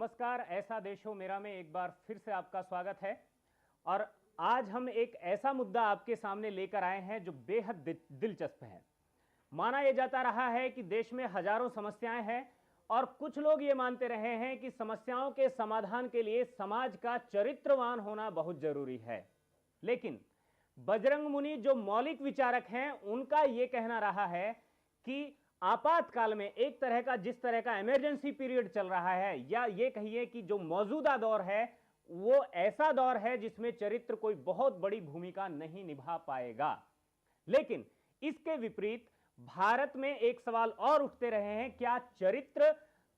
नमस्कार, ऐसा देश हो मेरा में एक बार फिर से आपका स्वागत है। और आज हम एक ऐसा मुद्दा आपके सामने लेकर आए हैं जो बेहद दिलचस्प है। माना यह जाता रहा है कि देश में हजारों समस्याएं हैं और कुछ लोग ये मानते रहे हैं कि समस्याओं के समाधान के लिए समाज का चरित्रवान होना बहुत जरूरी है। लेकिन बजरंग मुनि जो मौलिक विचारक हैं, उनका यह कहना रहा है कि आपातकाल में एक तरह का जिस तरह का इमरजेंसी पीरियड चल रहा है, या ये कहिए कि जो मौजूदा दौर है वो ऐसा दौर है जिसमें चरित्र कोई बहुत बड़ी भूमिका नहीं निभा पाएगा। लेकिन इसके विपरीत भारत में एक सवाल और उठते रहे हैं, क्या चरित्र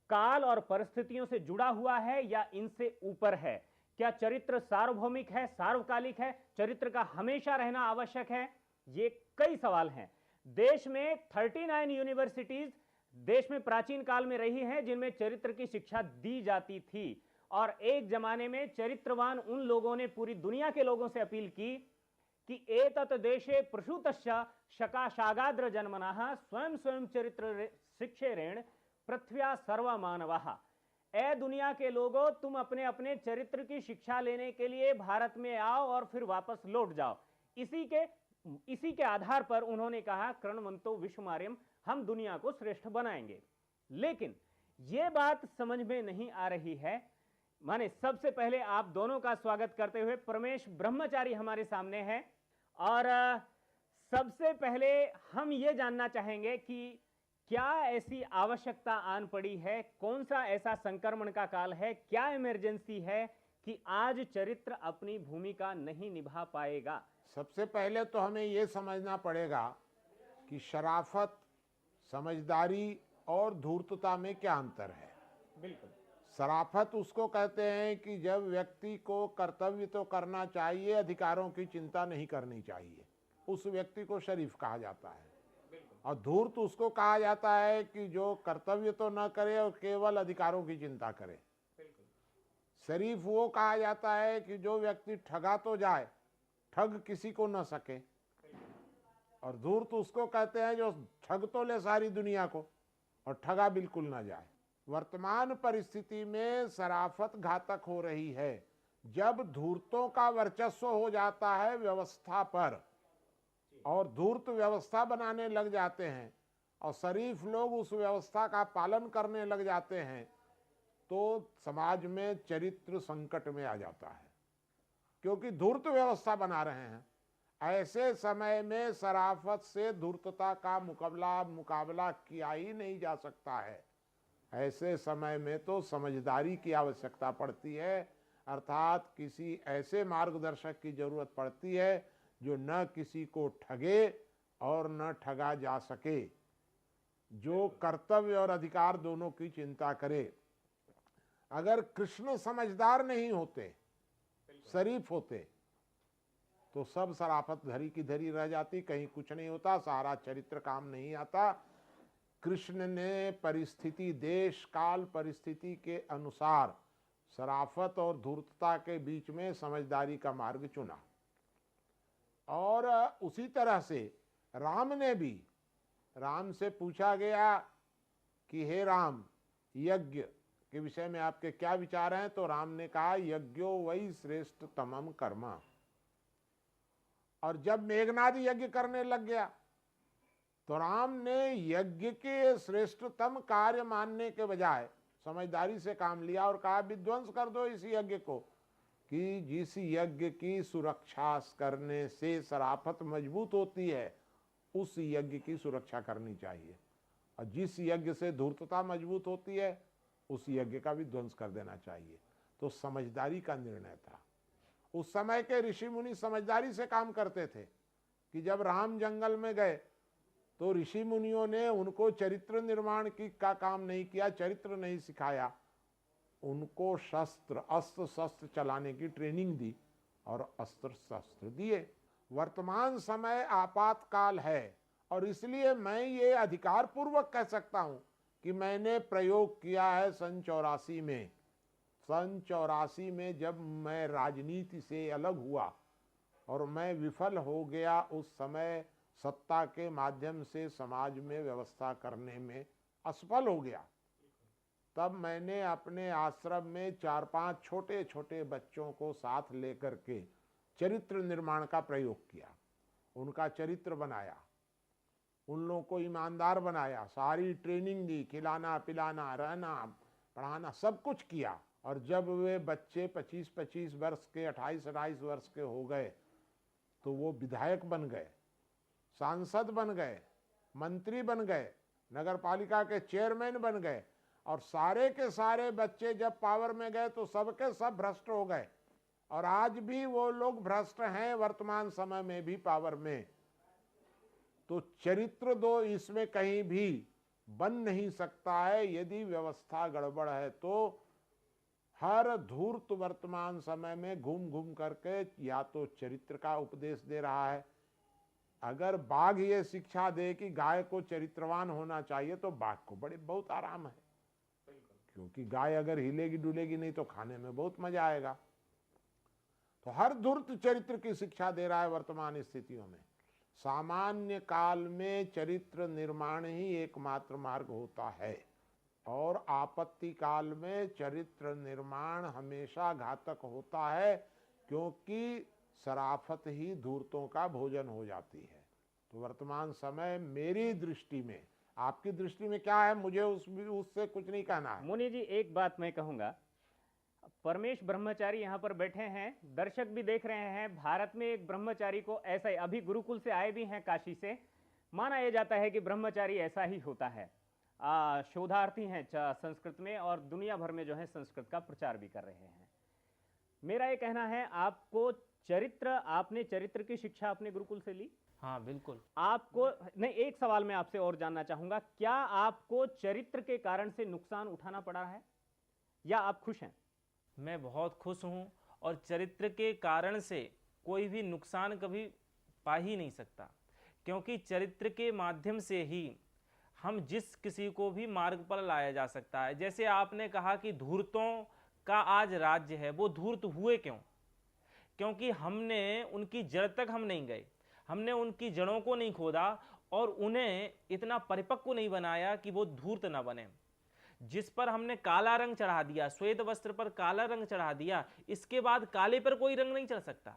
काल और परिस्थितियों से जुड़ा हुआ है या इनसे ऊपर है? क्या चरित्र सार्वभौमिक है, सार्वकालिक है? चरित्र का हमेशा रहना आवश्यक है? ये कई सवाल हैं। देश में 39 यूनिवर्सिटीज देश में प्राचीन काल में रही हैं जिनमें चरित्र की शिक्षा दी जाती थी, और एक जमाने में चरित्रवान उन लोगों ने पूरी दुनिया के लोगों से अपील की कि एतत् देशे प्रसूतस्य शकाशागाद्र जन्मनः स्वयं स्वयं चरित्र शिक्षेरेण पृथ्व्या सर्व मानवः। ए दुनिया के लोगों, तुम अपने अपने चरित्र की शिक्षा लेने के लिए भारत में आओ और फिर वापस लौट जाओ। इसी के आधार पर उन्होंने कहा, कृण्वन्तो विश्वमार्यम, हम दुनिया को श्रेष्ठ बनाएंगे। लेकिन यह बात समझ में नहीं आ रही है। माने सबसे पहले आप दोनों का स्वागत करते हुए परमेश ब्रह्मचारी हमारे सामने हैं, और सबसे पहले हम यह जानना चाहेंगे कि क्या ऐसी आवश्यकता आन पड़ी है, कौन सा ऐसा संक्रमण का काल है, क्या इमरजेंसी है कि आज चरित्र अपनी भूमिका नहीं निभा पाएगा? सबसे पहले तो हमें ये समझना पड़ेगा कि शराफत, समझदारी और धूर्तता में क्या अंतर है। बिल्कुल। शराफत उसको कहते हैं कि जब व्यक्ति को कर्तव्य तो करना चाहिए, अधिकारों की चिंता नहीं करनी चाहिए, उस व्यक्ति को शरीफ कहा जाता है। और धूर्त उसको कहा जाता है कि जो कर्तव्य तो न करे और केवल अधिकारों की चिंता करे। शरीफ वो कहा जाता है कि जो व्यक्ति ठगा तो जाए, ठग किसी को न सके। और धूर्त उसको कहते हैं जो ठग तो ले सारी दुनिया को और ठगा बिल्कुल न जाए। वर्तमान परिस्थिति में शराफत घातक हो रही है जब धूर्तों का वर्चस्व हो जाता है व्यवस्था पर, और धूर्त व्यवस्था बनाने लग जाते हैं और शरीफ लोग उस व्यवस्था का पालन करने लग जाते हैं, तो समाज में चरित्र संकट में आ जाता है, क्योंकि धूर्त व्यवस्था बना रहे हैं। ऐसे समय में शराफत से धूर्तता का मुकाबला किया ही नहीं जा सकता है। ऐसे समय में तो समझदारी की आवश्यकता पड़ती है, अर्थात किसी ऐसे मार्गदर्शक की जरूरत पड़ती है जो न किसी को ठगे और न ठगा जा सके, जो कर्तव्य और अधिकार दोनों की चिंता करे। अगर कृष्ण समझदार नहीं होते, शरीफ होते, तो सब शराफत धरी की धरी रह जाती, कहीं कुछ नहीं होता, सारा चरित्र काम नहीं आता। कृष्ण ने परिस्थिति, देश काल परिस्थिति के अनुसार शराफत और धूर्तता के बीच में समझदारी का मार्ग चुना। और उसी तरह से राम ने भी, राम से पूछा गया कि हे राम, यज्ञ के विषय में आपके क्या विचार हैं? तो राम ने कहा, यज्ञो वही श्रेष्ठ तमम कर्मा। और जब मेघनाद यज्ञ करने लग गया तो राम ने यज्ञ के श्रेष्ठतम कार्य मानने के बजाय समझदारी से काम लिया और कहा, विध्वंस कर दो इस यज्ञ को, कि जिस यज्ञ की सुरक्षा करने से शराफत मजबूत होती है, उस यज्ञ की सुरक्षा करनी चाहिए, और जिस यज्ञ से धूर्तता मजबूत होती है, उस यज्ञ का भी ध्वंस कर देना चाहिए। तो समझदारी का निर्णय था। उस समय के ऋषि मुनि समझदारी से काम करते थे कि जब राम जंगल में गए तो ऋषि मुनियों ने उनको चरित्र निर्माण का काम नहीं किया, चरित्र नहीं सिखाया, उनको अस्त्र शस्त्र चलाने की ट्रेनिंग दी और अस्त्र शस्त्र दिए। वर्तमान समय आपातकाल है, और इसलिए मैं ये अधिकार पूर्वक कह सकता हूं कि मैंने प्रयोग किया है सन 84 में। सन 84 में जब मैं राजनीति से अलग हुआ और मैं विफल हो गया, उस समय सत्ता के माध्यम से समाज में व्यवस्था करने में असफल हो गया, तब मैंने अपने आश्रम में 4-5 छोटे छोटे बच्चों को साथ लेकर के चरित्र निर्माण का प्रयोग किया, उनका चरित्र बनाया, उन लोगों को ईमानदार बनाया, सारी ट्रेनिंग दी, खिलाना पिलाना रहना पढ़ाना सब कुछ किया। और जब वे बच्चे 25-25 वर्ष के 28-28 वर्ष के हो गए तो वो विधायक बन गए, सांसद बन गए, मंत्री बन गए, नगर पालिका के चेयरमैन बन गए। और सारे के सारे बच्चे जब पावर में गए तो सबके सब भ्रष्ट हो गए, और आज भी वो लोग भ्रष्ट हैं वर्तमान समय में भी पावर में। तो चरित्र दो इसमें कहीं भी बन नहीं सकता है। यदि व्यवस्था गड़बड़ है तो हर धूर्त वर्तमान समय में घूम घूम करके या तो चरित्र का उपदेश दे रहा है। अगर बाघ ये शिक्षा दे कि गाय को चरित्रवान होना चाहिए तो बाघ को बहुत आराम है, क्योंकि गाय अगर हिलेगी डुलेगी नहीं तो खाने में बहुत मजा आएगा। तो हर धूर्त चरित्र की शिक्षा दे रहा है वर्तमान स्थितियों में। सामान्य काल में चरित्र निर्माण ही एकमात्र मार्ग होता है, और आपत्ति काल में चरित्र निर्माण हमेशा घातक होता है, क्योंकि शराफत ही धूर्तों का भोजन हो जाती है। तो वर्तमान समय मेरी दृष्टि में, आपकी दृष्टि में क्या है, मुझे उससे कुछ नहीं कहना है। मुनि जी, एक बात मैं कहूंगा, परमेश ब्रह्मचारी यहाँ पर बैठे हैं, दर्शक भी देख रहे हैं। भारत में एक ब्रह्मचारी को ऐसा ही, अभी गुरुकुल से आए भी हैं काशी से, माना यह जाता है कि ब्रह्मचारी ऐसा ही होता है। शोधार्थी हैं संस्कृत में, और दुनिया भर में जो है संस्कृत का प्रचार भी कर रहे हैं। मेरा ये कहना है, आपको आपने चरित्र की शिक्षा अपने गुरुकुल से ली? हाँ बिल्कुल। आपको नहीं, एक सवाल मैं आपसे और जानना चाहूंगा, क्या आपको चरित्र के कारण से नुकसान उठाना पड़ा है या आप खुश हैं? मैं बहुत खुश हूँ, और चरित्र के कारण से कोई भी नुकसान कभी पा ही नहीं सकता, क्योंकि चरित्र के माध्यम से ही हम जिस किसी को भी मार्ग पर लाया जा सकता है। जैसे आपने कहा कि धूर्तों का आज राज्य है, वो धूर्त हुए क्यों? क्योंकि हमने उनकी जड़ तक हम नहीं गए, हमने उनकी जड़ों को नहीं खोदा, और उन्हें इतना परिपक्व नहीं बनाया कि वो धूर्त ना बने। जिस पर हमने काला रंग चढ़ा दिया, श्वेत वस्त्र पर काला रंग चढ़ा दिया, इसके बाद काले पर कोई रंग नहीं चढ़ सकता।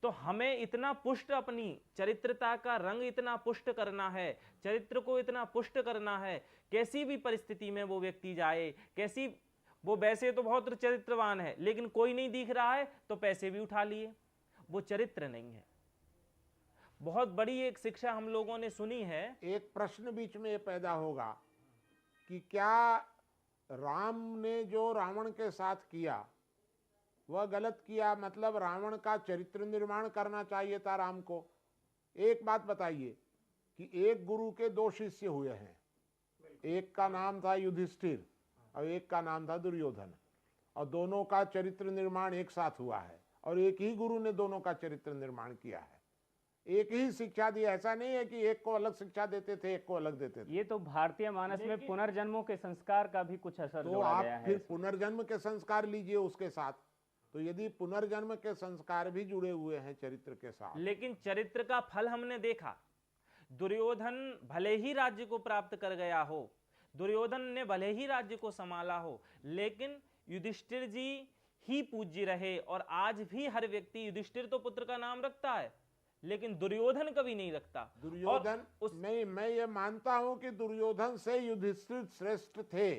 तो हमें इतना पुष्ट, अपनी चरित्रता का रंग इतना पुष्ट करना है, चरित्र को इतना पुष्ट करना है, कैसी भी परिस्थिति में वो व्यक्ति जाए, कैसी वो वैसे तो बहुत चरित्रवान है लेकिन कोई नहीं दिख रहा है तो पैसे भी उठा लिए, वो चरित्र नहीं है। बहुत बड़ी एक शिक्षा हम लोगों ने सुनी है। एक प्रश्न बीच में ये पैदा होगा कि क्या राम ने जो रावण के साथ किया वह गलत किया? मतलब रावण का चरित्र निर्माण करना चाहिए था राम को। एक बात बताइए कि एक गुरु के 2 शिष्य हुए हैं, एक का नाम था युधिष्ठिर और एक का नाम था दुर्योधन, और दोनों का चरित्र निर्माण एक साथ हुआ है, और एक ही गुरु ने दोनों का चरित्र निर्माण किया है, एक ही शिक्षा दी। ऐसा नहीं है कि एक को अलग शिक्षा देते थे, एक को अलग देते थे। ये तो भारतीय मानस में पुनर्जन्मों के संस्कार का भी कुछ असर तो जोड़ा आप गया है। फिर पुनर्जन्म के संस्कार लीजिए उसके साथ। तो यदि पुनर्जन्म के संस्कार भी जुड़े हुए हैं चरित्र के साथ, लेकिन चरित्र का फल हमने देखा। दुर्योधन भले ही राज्य को प्राप्त कर गया हो, दुर्योधन ने भले ही राज्य को संभाला हो, लेकिन युधिष्ठिर जी ही पूज्य रहे। और आज भी हर व्यक्ति युधिष्ठिर तो पुत्र का नाम रखता है, लेकिन दुर्योधन कभी नहीं रखता। दुर्योधन नहीं, मैं ये मानता हूं कि दुर्योधन से युधिष्ठिर श्रेष्ठ थे,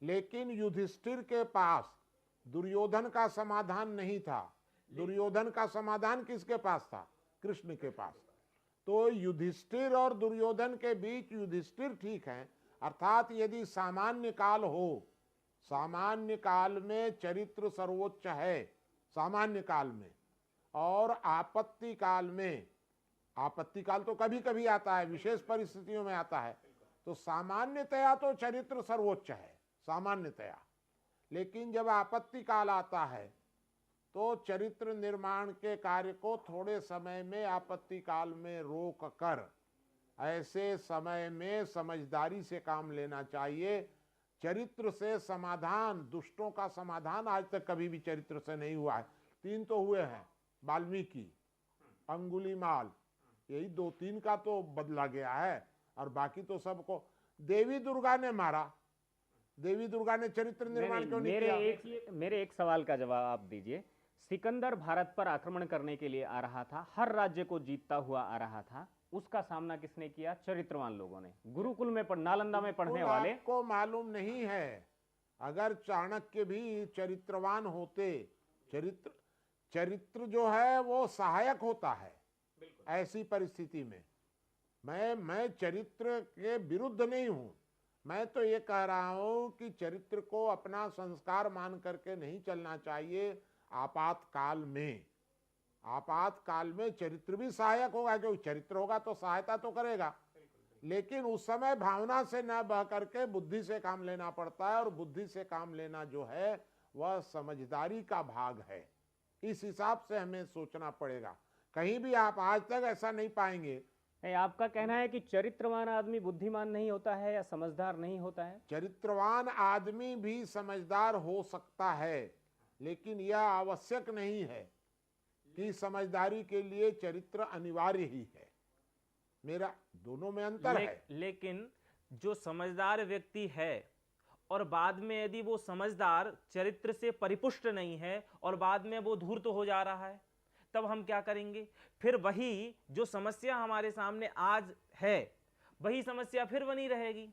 लेकिन युधिष्ठिर के पास दुर्योधन का समाधान नहीं था। दुर्योधन का समाधान किसके पास था? कृष्ण के पास। तो युधिष्ठिर और दुर्योधन के बीच युधिष्ठिर ठीक है, अर्थात यदि सामान्य काल हो, सामान्य काल में चरित्र सर्वोच्च है सामान्य काल में, और आपत्ति काल में, आपत्ति काल तो कभी कभी आता है, विशेष परिस्थितियों में आता है, तो सामान्यतया तो चरित्र सर्वोच्च है सामान्यतया। लेकिन जब आपत्ति काल आता है तो चरित्र निर्माण के कार्य को थोड़े समय में आपत्ति काल में रोक कर ऐसे समय में समझदारी से काम लेना चाहिए। चरित्र से समाधान, दुष्टों का समाधान आज तक कभी भी चरित्र से नहीं हुआ है। 3 तो हुए हैं, वाल्मीकि, अंगुलीमाल, यही 2-3 का तो बदला गया है, और बाकी तो सबको देवी दुर्गा ने मारा, देवी दुर्गा ने चरित्र निर्माण क्यों नहीं किया? मेरे एक सवाल का जवाब आप दीजिए। सिकंदर भारत पर आक्रमण करने के लिए आ रहा था, हर राज्य को जीतता हुआ आ रहा था, उसका सामना किसने किया? चरित्रवान लोगों ने। गुरुकुल में नालंदा में पढ़ने वाले। आपको मालूम नहीं है, अगर चाणक्य भी चरित्रवान होते, चरित्र जो है वो सहायक होता है ऐसी परिस्थिति में। मैं चरित्र के विरुद्ध नहीं हूं, मैं तो ये कह रहा हूं कि चरित्र को अपना संस्कार मान करके नहीं चलना चाहिए। आपातकाल में चरित्र भी सहायक होगा, क्योंकि चरित्र होगा तो सहायता तो करेगा, लेकिन उस समय भावना से न बह करके बुद्धि से काम लेना पड़ता है, और बुद्धि से काम लेना जो है वह समझदारी का भाग है। इस हिसाब से हमें सोचना पड़ेगा। कहीं भी आप आज तक ऐसा नहीं पाएंगे। आपका कहना है कि चरित्रवान आदमी बुद्धिमान नहीं होता है या समझदार नहीं होता है? चरित्रवान आदमी भी समझदार हो सकता है, लेकिन यह आवश्यक नहीं है कि समझदारी के लिए चरित्र अनिवार्य ही है। मेरा दोनों में अंतर है। लेकिन जो समझदार व्यक्ति है और बाद में यदि वो समझदार चरित्र से परिपुष्ट नहीं है और बाद में वो धूर्त हो जा रहा है, तब हम क्या करेंगे? फिर वही जो समस्या हमारे सामने आज है, वही समस्या फिर बनी रहेगी।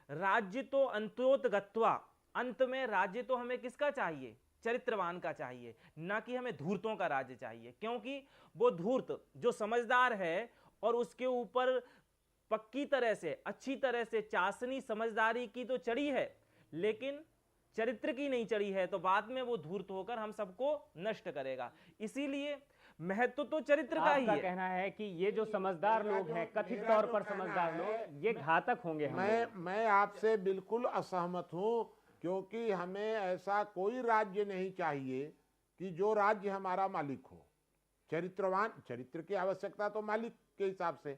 राज्य तो अंत्योत गत्वा, अंत में राज्य तो हमें किसका चाहिए? चरित्रवान का चाहिए, ना कि हमें धूर्तों का राज्य चाहिए। क्योंकि वो धूर्त जो समझदार है और उसके ऊपर पक्की तरह से, अच्छी तरह से चाशनी समझदारी की तो चढ़ी है, लेकिन चरित्र की नहीं चढ़ी है, तो बाद में वो धूर्त होकर हम सबको नष्ट करेगा। इसीलिए महत्व तो चरित्र का ही है। कहना है कि ये जो समझदार लोग हैं, कथित तौर पर समझदार लोग, ये घातक होंगे। मैं आपसे बिल्कुल असहमत हूं, क्योंकि हमें ऐसा कोई राज्य नहीं चाहिए कि जो राज्य हमारा मालिक हो। चरित्र की आवश्यकता तो मालिक के हिसाब से।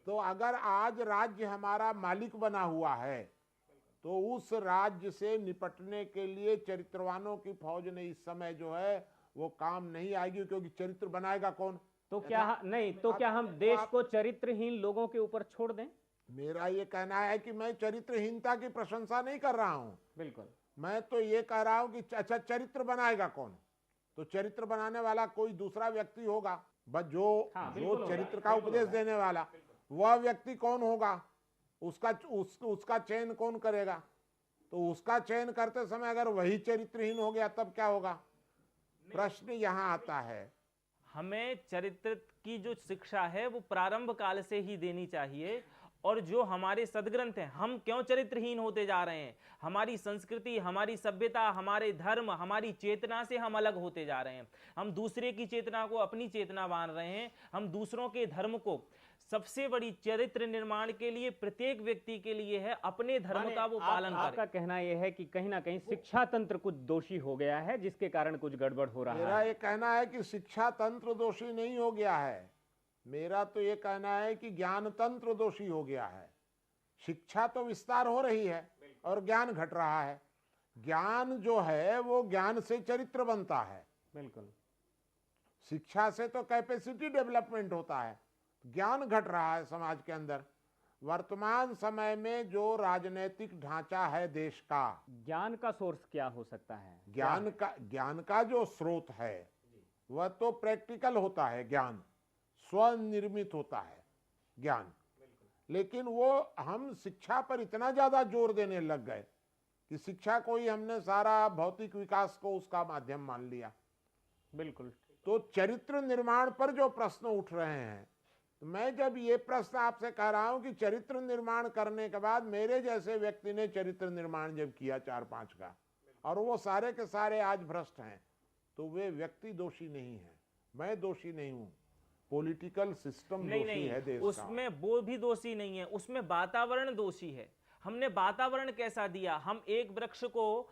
तो अगर आज राज्य हमारा मालिक बना हुआ है, तो उस राज्य से निपटने के लिए चरित्रवानों की फौज ने इस समय जो है वो काम नहीं आएगी, क्योंकि चरित्र बनाएगा कौन? तो क्या हम देश को चरित्रहीन लोगों के ऊपर छोड़ दें? मेरा ये कहना है कि मैं चरित्रहीनता की प्रशंसा नहीं कर रहा हूं। बिल्कुल, मैं तो ये कह रहा हूं कि अच्छा, चरित्र बनाएगा कौन? तो चरित्र बनाने वाला कोई दूसरा व्यक्ति होगा, बस जो चरित्र का उपदेश देने वाला, वह व्यक्ति कौन होगा? उसका चयन कौन करेगा? तो उसका चयन करते समय अगर वही चरित्रहीन हो गया, तब क्या होगा? प्रश्न यहाँ आता है। हमें चरित्र की जो शिक्षा है वो प्रारंभ काल से ही देनी चाहिए। और जो हमारे सदग्रंथ हैं, हम क्यों चरित्रहीन होते जा रहे हैं? हमारी संस्कृति, हमारी सभ्यता, हमारे धर्म, हमारी चेतना से हम अलग होते जा रहे हैं। हम दूसरे की चेतना को अपनी चेतना मान रहे हैं। हम दूसरों के धर्म को, सबसे बड़ी चरित्र निर्माण के लिए प्रत्येक व्यक्ति के लिए है अपने धर्म का वो पालन करे। आपका कहना यह है कि कहीं ना कहीं शिक्षा तंत्र कुछ दोषी हो गया है, जिसके कारण कुछ गड़बड़ हो रहा है। मेरा ये कहना है कि शिक्षा तंत्र दोषी नहीं हो गया है, मेरा तो ये कहना है कि ज्ञान तंत्र दोषी हो गया है। शिक्षा तो विस्तार हो रही है और ज्ञान घट रहा है। ज्ञान जो है वो ज्ञान से चरित्र बनता है। बिल्कुल, शिक्षा से तो कैपेसिटी डेवलपमेंट होता है। ज्ञान घट रहा है समाज के अंदर। वर्तमान समय में जो राजनीतिक ढांचा है देश का, ज्ञान का सोर्स क्या हो सकता है? ज्ञान का जो स्रोत है वह तो प्रैक्टिकल होता है। ज्ञान स्वनिर्मित होता है ज्ञान, लेकिन वो हम शिक्षा पर इतना ज्यादा जोर देने लग गए कि शिक्षा को ही हमने सारा भौतिक विकास को उसका माध्यम मान लिया। बिल्कुल। तो चरित्र निर्माण पर जो प्रश्न उठ रहे हैं, तो मैं जब ये प्रश्न आपसे कह रहा हूं कि चरित्र निर्माण करने के बाद मेरे जैसे व्यक्ति ने चरित्र निर्माण जब किया 4-5 का, और वो सारे के सारे आज भ्रष्ट हैं, तो वे व्यक्ति दोषी नहीं है, मैं दोषी नहीं हूं। पॉलिटिकल सिस्टम दोषी है देश का। उसमें वो भी दोषी नहीं है, उसमें वातावरण दोषी है। हमने वातावरण कैसा दिया? हम एक वृक्ष को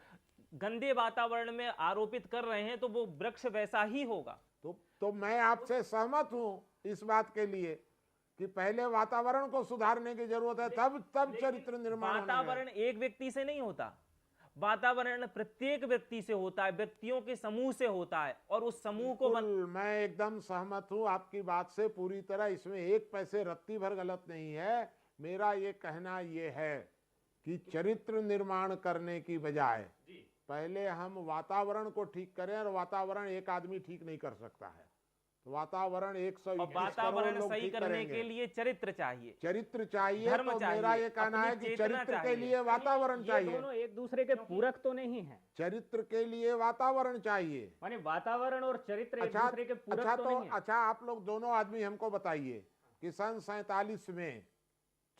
गंदे वातावरण में आरोपित कर रहे हैं, तो वो वृक्ष वैसा ही होगा। तो मैं आपसे सहमत हूं इस बात के लिए कि पहले वातावरण को सुधारने की जरूरत है, तब चरित्र निर्माण। वातावरण एक व्यक्ति से नहीं होता, वातावरण प्रत्येक व्यक्ति से होता है, व्यक्तियों के समूह से होता है, और उस समूह को मैं एकदम सहमत हूं आपकी बात से पूरी तरह। इसमें एक पैसे रत्ती भर गलत नहीं है। मेरा ये कहना ये है कि चरित्र निर्माण करने की बजाय पहले हम वातावरण को ठीक करें, और वातावरण एक आदमी ठीक नहीं कर सकता है। तो वातावरण 121 करोड़ वातावरण लोग सही ठीक करने करेंगे। के लिए चरित्र चाहिए, चरित्र चाहिए। धर्म तो चाहिए, मेरा ये कहना अपनी है कि चेतना चरित्र के चाहिए। लिए वातावरण ये चाहिए। दोनों एक दूसरे के पूरक तो नहीं है। चरित्र के लिए वातावरण चाहिए। माने वातावरण और चरित्र एक अच्छा, दूसरे के पूरक अच्छा, तो तो नहीं है। अच्छा, आप लोग दोनों आदमी हमको बताइए कि सन 47 में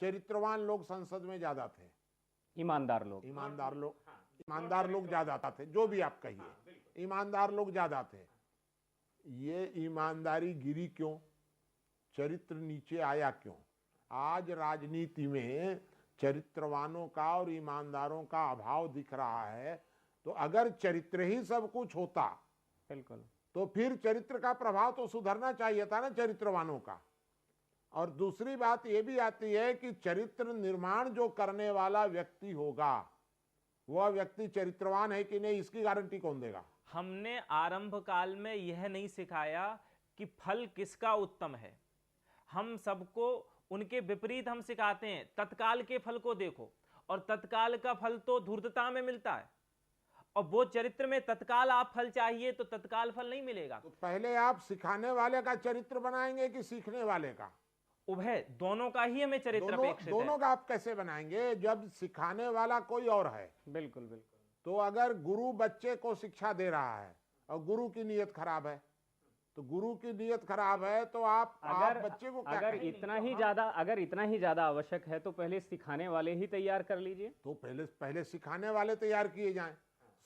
चरित्रवान लोग संसद में ज्यादा थे, ईमानदार लोग, ईमानदार लोग ज्यादा थे, जो भी आप कहिए, ईमानदार लोग ज्यादा थे। ये ईमानदारी गिरी क्यों? चरित्र नीचे आया क्यों? आज राजनीति में चरित्रवानों का और ईमानदारों का अभाव दिख रहा है। तो अगर चरित्र ही सब कुछ होता, बिल्कुल, तो फिर चरित्र का प्रभाव तो सुधरना चाहिए था ना चरित्रवानों का। और दूसरी बात ये भी आती है कि चरित्र निर्माण जो करने वाला व्यक्ति होगा, वह व्यक्ति चरित्रवान है कि नहीं, इसकी गारंटी कौन देगा? हमने आरंभ काल में यह नहीं सिखाया कि फल किसका उत्तम है। हम सबको उनके विपरीत हम सिखाते हैं, तत्काल के फल को देखो, और तत्काल का फल तो धूर्तता में मिलता है, और वो चरित्र में तत्काल आप फल चाहिए तो तत्काल फल नहीं मिलेगा। तो पहले आप सिखाने वाले का चरित्र बनाएंगे कि सीखने वाले का? उभय दोनों का ही हमें चरित्र अपेक्षित है। दोनों का आप कैसे बनाएंगे जब सिखाने वाला कोई और है? बिल्कुल बिल्कुल। तो अगर गुरु बच्चे को शिक्षा दे रहा है और गुरु की नीयत खराब है, तो गुरु की नीयत खराब है, तो आप बच्चे को क्या अगर करेंगे? इतना ही ज्यादा आवश्यक है तो पहले सिखाने वाले ही तैयार कर लीजिए। तो पहले सिखाने वाले तैयार किए जाएं।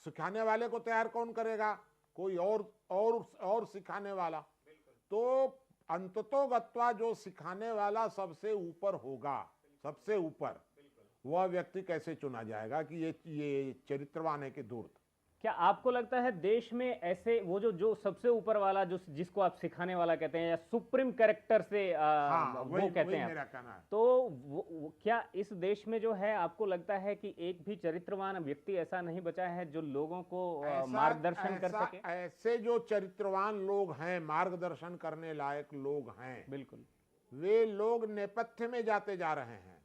सिखाने वाले को तैयार कौन करेगा? कोई और सिखाने वाला। तो अंततोगत्वा जो सिखाने वाला सबसे ऊपर होगा, सबसे ऊपर, वह व्यक्ति कैसे चुना जाएगा कि ये चरित्रवान है कि धूर्त? क्या आपको लगता है देश में ऐसे वो जो सबसे ऊपर वाला, जिसको आप सिखाने वाला कहते हैं या सुप्रीम कैरेक्टर से वो कहते हैं, मेरा कहना है। तो क्या इस देश में जो है, आपको लगता है कि एक भी चरित्रवान व्यक्ति ऐसा नहीं बचा है जो लोगों को मार्गदर्शन कर सके? ऐसे जो चरित्रवान लोग हैं, मार्गदर्शन करने लायक लोग हैं, बिल्कुल, वे लोग नेपथ्य में जाते जा रहे हैं।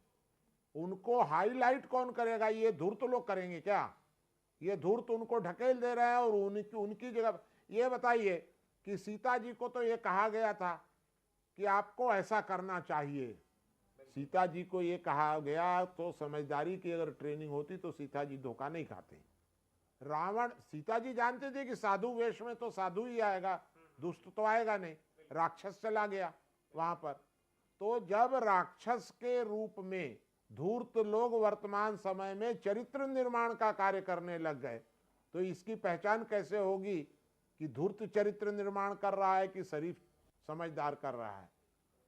उनको हाईलाइट कौन करेगा? ये धूर्त लोग करेंगे क्या? ये धूर्त उनको ढकेल दे रहे हैं और उनकी जगह। ये बताइए कि सीता जी को तो ये कहा गया था कि आपको ऐसा करना चाहिए। सीता जी को ये कहा गया, तो समझदारी की अगर ट्रेनिंग होती तो सीता जी धोखा नहीं खाते। रावण, सीता जी जानते थे कि साधु वेश में तो साधु ही आएगा, दुष्ट तो आएगा नहीं। राक्षस चला गया वहां पर। तो जब राक्षस के रूप में धूर्त लोग वर्तमान समय में चरित्र निर्माण का कार्य करने लग गए, तो इसकी पहचान कैसे होगी कि धूर्त चरित्र निर्माण कर रहा है कि शरीफ समझदार कर रहा है?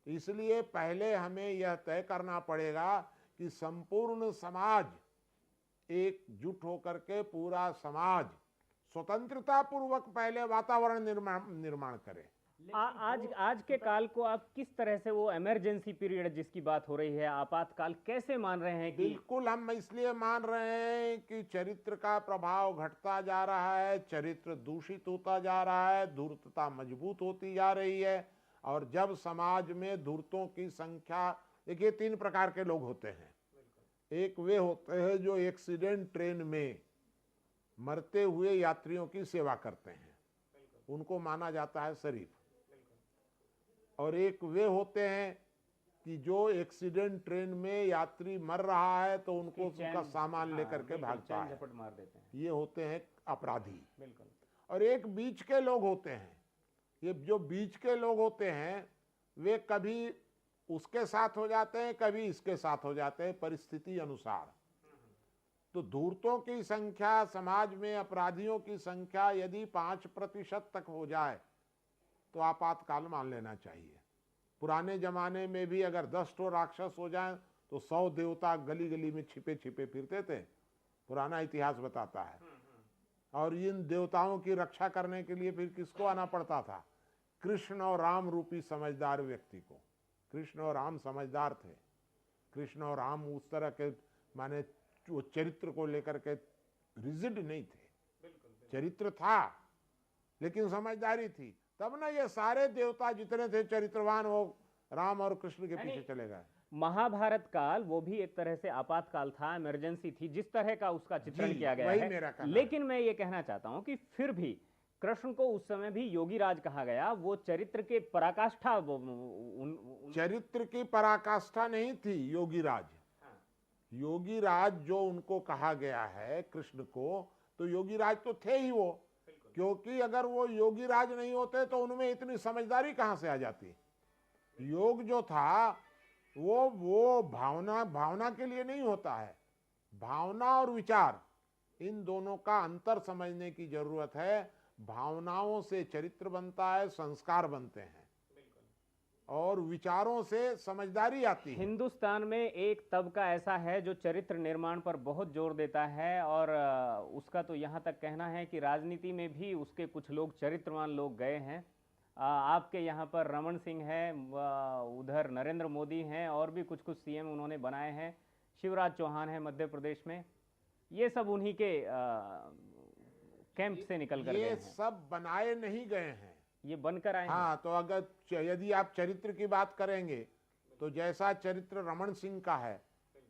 इसलिए पहले हमें यह तय करना पड़ेगा कि संपूर्ण समाज एकजुट होकर के, पूरा समाज स्वतंत्रता पूर्वक पहले वातावरण निर्माण करे। आज के काल को आप किस तरह से, वो इमरजेंसी पीरियड जिसकी बात हो रही है, आपातकाल, कैसे मान रहे हैं? कि बिल्कुल हम इसलिए मान रहे हैं कि चरित्र का प्रभाव घटता जा रहा है, चरित्र दूषित होता जा रहा है, धूर्तता मजबूत होती जा रही है। और जब समाज में धूर्तों की संख्या, देखिए 3 प्रकार के लोग होते हैं। एक वे होते हैं जो एक्सीडेंट ट्रेन में मरते हुए यात्रियों की सेवा करते हैं, उनको माना जाता है शरीफ। और एक वे होते हैं कि जो एक्सीडेंट ट्रेन में यात्री मर रहा है तो उनको उसका सामान लेकर के भागता है, झपट मार देते हैं, ये होते हैं अपराधी। बिल्कुल। और एक बीच के लोग होते हैं। ये जो बीच के लोग होते हैं, वे कभी उसके साथ हो जाते हैं, कभी इसके साथ हो जाते हैं, परिस्थिति अनुसार। तो धूर्तों की संख्या, समाज में अपराधियों की संख्या यदि 5% तक हो जाए तो आपातकाल मान लेना चाहिए। पुराने जमाने में भी अगर 10 ठो राक्षस हो जाए तो 100 देवता गली गली में छिपे छिपे फिरते थे, पुराना इतिहास बताता है। और इन देवताओं की रक्षा करने के लिए फिर किसको आना पड़ता था? कृष्ण और राम रूपी समझदार व्यक्ति को। कृष्ण और राम समझदार थे। कृष्ण और राम उस तरह के, माने वो चरित्र को लेकर के रिजिड नहीं थे। चरित्र था लेकिन समझदारी थी। तब ना ये सारे देवता जितने थे चरित्रवान, वो राम और कृष्ण के पीछे चले गए। महाभारत काल वो भी एक तरह से आपातकाल था, इमरजेंसी थी, जिस तरह का उसका चित्रण जी, किया गया वही है। मेरा कहना है। लेकिन मैं ये कहना चाहता हूं कि फिर भी कृष्ण को उस समय भी योगी राज कहा गया, वो चरित्र के पराकाष्ठा चरित्र की पराकाष्ठा नहीं थी योगी राज। योगी राज जो उनको कहा गया है कृष्ण को, तो योगी राज तो थे ही वो, क्योंकि अगर वो योगी राज नहीं होते तो उनमें इतनी समझदारी कहां से आ जाती। योग जो था वो भावना के लिए नहीं होता है। भावना और विचार, इन दोनों का अंतर समझने की जरूरत है। भावनाओं से चरित्र बनता है, संस्कार बनते हैं, और विचारों से समझदारी आती है। हिंदुस्तान में एक तबका ऐसा है जो चरित्र निर्माण पर बहुत जोर देता है, और उसका तो यहाँ तक कहना है कि राजनीति में भी उसके कुछ लोग चरित्रवान लोग गए हैं। आपके यहाँ पर रमन सिंह है, उधर नरेंद्र मोदी हैं, और भी कुछ कुछ सीएम उन्होंने बनाए हैं, शिवराज चौहान है मध्य प्रदेश में। ये सब उन्हीं के कैंप से निकल कर गए ये हैं। सब बनाए नहीं गए हैं, ये बनकर आए हैं। हाँ, तो अगर यदि आप चरित्र की बात करेंगे तो जैसा चरित्र रमन सिंह का है,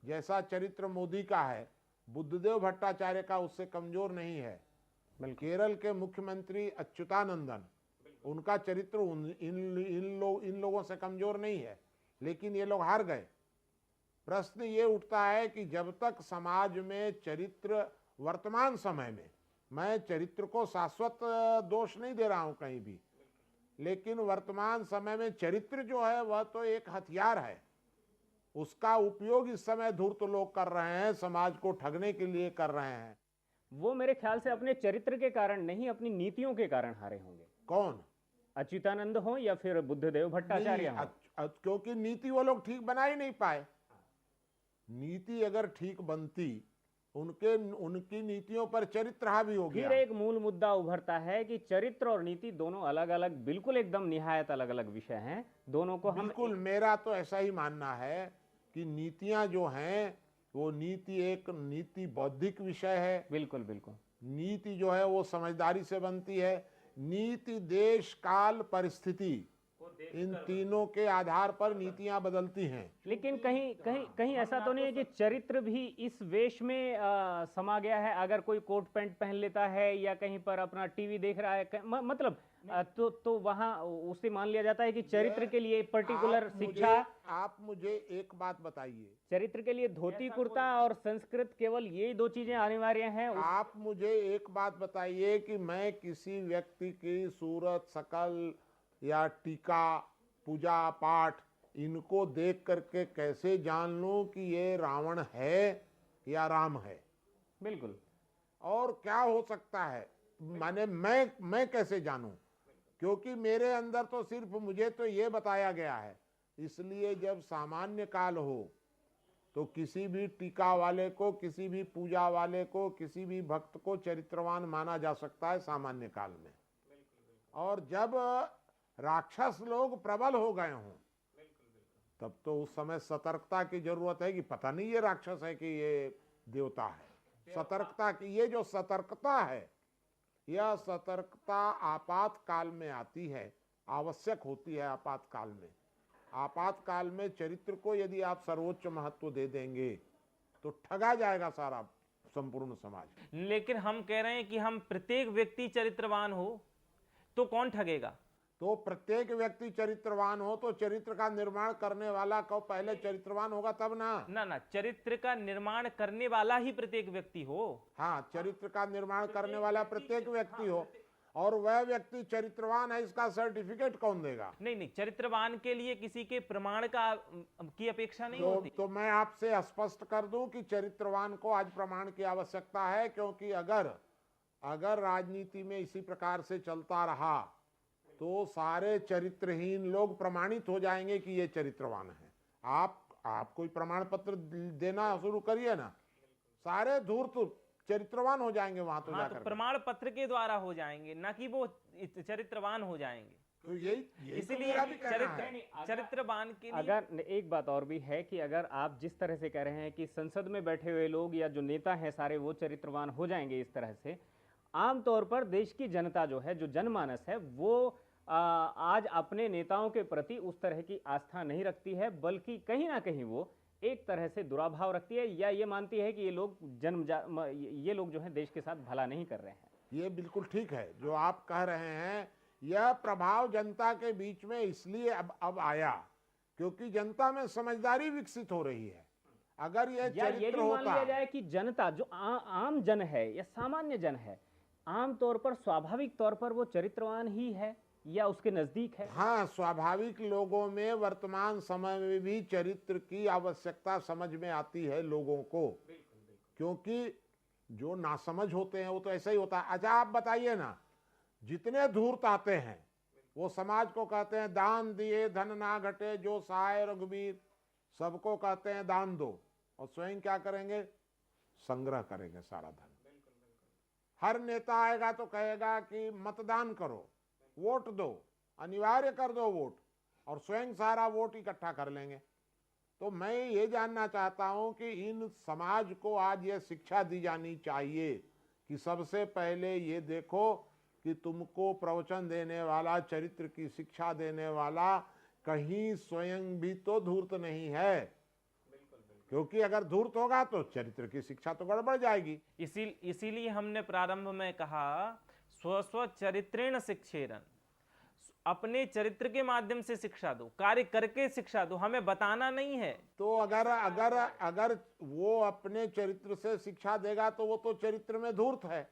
जैसा चरित्र मोदी का है, बुद्धदेव भट्टाचार्य का उससे कमजोर नहीं है। केरल के मुख्यमंत्री अच्युतानंदन, उनका चरित्र इन लोगों से कमजोर नहीं है, लेकिन ये लोग हार गए। प्रश्न ये उठता है कि जब तक समाज में चरित्र, वर्तमान समय में, मैं चरित्र को शाश्वत दोष नहीं दे रहा हूं कहीं भी, लेकिन वर्तमान समय में चरित्र जो है वह तो एक हथियार है। उसका उपयोग इस समय धूर्त लोग कर रहे हैं, समाज को ठगने के लिए कर रहे हैं। वो मेरे ख्याल से अपने चरित्र के कारण नहीं, अपनी नीतियों के कारण हारे होंगे। कौन? अच्युतानंद हो या फिर बुद्धदेव भट्टाचार्य हो। क्योंकि नीति वो लोग ठीक बना ही नहीं पाए। नीति अगर ठीक बनती, उनकी नीतियों पर चरित्र हावी हो गया। फिर एक मूल मुद्दा उभरता है कि चरित्र और नीति दोनों अलग अलग, बिल्कुल एकदम निहायत अलग अलग विषय हैं। दोनों को हम बिल्कुल, मेरा तो ऐसा ही मानना है कि नीतियां जो हैं वो नीति बौद्धिक विषय है। बिल्कुल बिल्कुल। नीति जो है वो समझदारी से बनती है। नीति देश काल परिस्थिति, इन तीनों के आधार पर नीतियां बदलती हैं। लेकिन कहीं ऐसा तो नहीं है कि चरित्र भी इस वेश में समा गया है? अगर कोई कोट पैंट पहन लेता है या कहीं पर अपना टीवी देख रहा है, मतलब तो वहां उसे मान लिया जाता है कि चरित्र के लिए पर्टिकुलर शिक्षा। आप मुझे एक बात बताइए, चरित्र के लिए धोती कुर्ता और संस्कृत, केवल ये दो चीजें अनिवार्य हैं? आप मुझे एक बात बताइए कि मैं किसी व्यक्ति की सूरत, शकल या टीका, पूजा पाठ, इनको देख करके कैसे जान लूं कि ये रावण है या राम है? बिल्कुल। और क्या हो सकता है, माने मैं कैसे जानूं? क्योंकि मेरे अंदर तो सिर्फ मुझे तो ये बताया गया है। इसलिए जब सामान्य काल हो तो किसी भी टीका वाले को, किसी भी पूजा वाले को, किसी भी भक्त को चरित्रवान माना जा सकता है सामान्य काल में। और जब राक्षस लोग प्रबल हो गए हों, तब तो उस समय सतर्कता की जरूरत है कि पता नहीं ये राक्षस है कि ये देवता है। सतर्कता की, ये जो सतर्कता है, यह सतर्कता आपातकाल में आती है, आवश्यक होती है आपातकाल में। आपातकाल में चरित्र को यदि आप सर्वोच्च महत्व दे देंगे तो ठगा जाएगा सारा संपूर्ण समाज। लेकिन हम कह रहे हैं कि हम प्रत्येक व्यक्ति चरित्रवान हो तो कौन ठगेगा? तो प्रत्येक व्यक्ति चरित्रवान हो तो चरित्र का निर्माण करने वाला को पहले चरित्रवान होगा तब ना। चरित्र का निर्माण करने वाला ही प्रत्येक व्यक्ति हो। हाँ, चरित्र का निर्माण करने वाला प्रत्येक व्यक्ति हो, और वह व्यक्ति चरित्रवान है इसका सर्टिफिकेट कौन देगा? नहीं, चरित्रवान के लिए किसी के प्रमाण की अपेक्षा नहीं होती। तो मैं आपसे स्पष्ट कर दूं कि चरित्रवान को आज प्रमाण की आवश्यकता है, क्योंकि अगर राजनीति में इसी प्रकार से चलता रहा तो सारे चरित्रहीन लोग प्रमाणित हो जाएंगे कि ये चरित्रवान है। आप कोई प्रमाण पत्र देना शुरू करिए ना, सारे धूर्त चरित्रवान हो जाएंगे वहां तो जाकर। तो प्रमाण पत्र के द्वारा हो जाएंगे, ना कि वो चरित्रवान हो जाएंगे। तो यही इसलिए चरित्रवान के लिए अगर एक बात और भी है कि अगर आप जिस तरह से कह रहे हैं कि संसद में बैठे हुए लोग या जो नेता हैं सारे वो चरित्रवान हो जाएंगे, इस तरह से आमतौर पर देश की जनता जो है, जो जनमानस है, वो आज अपने नेताओं के प्रति उस तरह की आस्था नहीं रखती है, बल्कि कहीं ना कहीं वो एक तरह से दुराभाव रखती है, या ये मानती है कि ये लोग जो है देश के साथ भला नहीं कर रहे हैं। ये बिल्कुल ठीक है जो आप कह रहे हैं। यह प्रभाव जनता के बीच में इसलिए अब आया क्योंकि जनता में समझदारी विकसित हो रही है। अगर यह या ये चरित्र भी मान लिया होता, जाए कि जनता जो आम जन है या सामान्य जन है, आम तौर पर स्वाभाविक तौर पर वो चरित्रवान ही है या उसके नजदीक है। हाँ, स्वाभाविक लोगों में वर्तमान समय में भी चरित्र की आवश्यकता समझ में आती है लोगों को, क्योंकि जो नासमझ होते हैं वो तो ऐसा ही होता है। अच्छा आप बताइए ना, जितने धूर्त आते हैं वो समाज को कहते हैं दान दिए धन ना घटे, जो सहाय रघुबीर, सबको कहते हैं दान दो, और स्वयं क्या करेंगे? संग्रह करेंगे सारा धन। हर नेता आएगा तो कहेगा कि मतदान करो, वोट दो, अनिवार्य कर दो वोट, और स्वयं सारा वोट इकट्ठा कर लेंगे। तो मैं ये जानना चाहता हूं कि इन समाज को आज ये शिक्षा दी जानी चाहिए कि सबसे पहले ये देखो कि तुमको प्रवचन देने वाला, चरित्र की शिक्षा देने वाला कहीं स्वयं भी तो धूर्त नहीं है, क्योंकि अगर धूर्त होगा तो चरित्र की शिक्षा तो गड़बड़ जाएगी। इसीलिए हमने प्रारंभ में कहा स्व चरित्रेण शिक्षेरन, अपने चरित्र के माध्यम से शिक्षा दो, कार्य करके शिक्षा दो, हमें बताना नहीं है। तो अगर वो अपने चरित्र से शिक्षा देगा तो वो तो चरित्र में धूर्त है।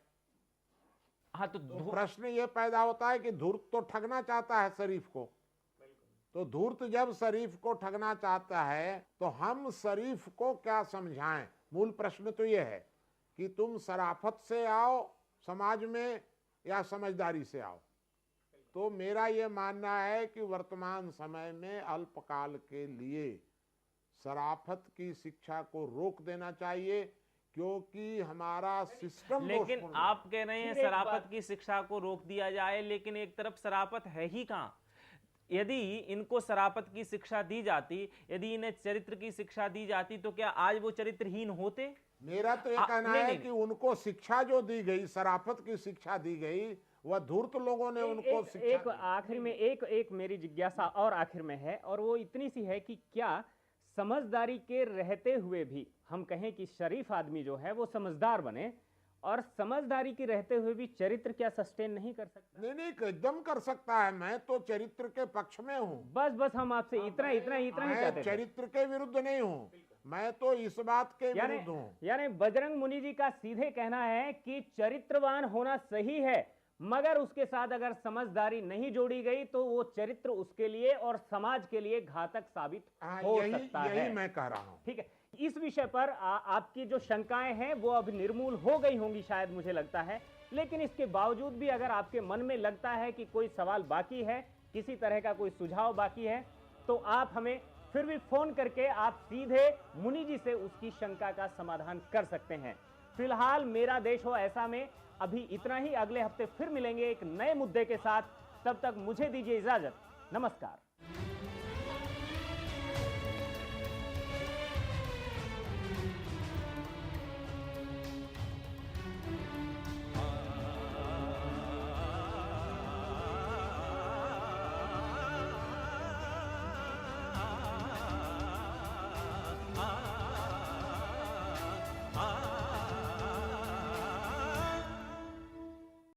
हाँ, तो प्रश्न ये पैदा होता है कि धूर्त तो ठगना चाहता है शरीफ को, तो धूर्त जब शरीफ को ठगना चाहता है तो हम शरीफ को क्या समझाएं? मूल प्रश्न तो ये है कि तुम शराफत से आओ समाज में या समझदारी से आओ। तो मेरा ये मानना है कि वर्तमान समय में अल्पकाल के लिए शराफत की शिक्षा को रोक देना चाहिए, क्योंकि हमारा सिस्टम। लेकिन आप कह रहे हैं शराफत की शिक्षा को रोक दिया जाए, लेकिन एक तरफ शराफत है ही कहाँ? यदि इनको शराफत की शिक्षा दी जाती, यदि इन्हें चरित्र की शिक्षा दी जाती, तो क्या आज वो चरित्रहीन होते? मेरा तो ये कहना है कि उनको शिक्षा जो दी गई, शराफत की शिक्षा दी गई, वह धूर्त लोगों ने उनको शिक्षा। एक आखिर में एक मेरी जिज्ञासा और आखिर में है, और वो इतनी सी है कि क्या समझदारी के रहते हुए भी हम कहें कि शरीफ आदमी जो है वो समझदार बने, और समझदारी के रहते हुए भी चरित्र क्या सस्टेन नहीं कर सकता? नहीं, एकदम कर सकता है। मैं तो चरित्र के पक्ष में हूँ। बस हम आपसे इतना ही चाहते थे। चरित्र के विरुद्ध नहीं हूँ, मैं तो इस बात के विरुद्ध हूँ। यानी बजरंग मुनि जी का सीधे कहना है कि चरित्रवान होना सही है, मगर उसके साथ अगर समझदारी नहीं जोड़ी गई तो वो चरित्र उसके लिए और समाज के लिए घातक साबित हो सकता है। यही मैं कह रहा हूँ। ठीक है, इस विषय पर आपकी जो शंकाएं हैं वो अब निर्मूल हो गई होंगी शायद, मुझे लगता है। लेकिन इसके बावजूद भी अगर आपके मन में लगता है कि कोई सवाल बाकी है, किसी तरह का कोई सुझाव बाकी है, तो आप हमें फिर भी फोन करके आप सीधे मुनि जी से उसकी शंका का समाधान कर सकते हैं। फिलहाल मेरा देश हो ऐसा में अभी इतना ही। अगले हफ्ते फिर मिलेंगे एक नए मुद्दे के साथ। तब तक मुझे दीजिए इजाजत। नमस्कार।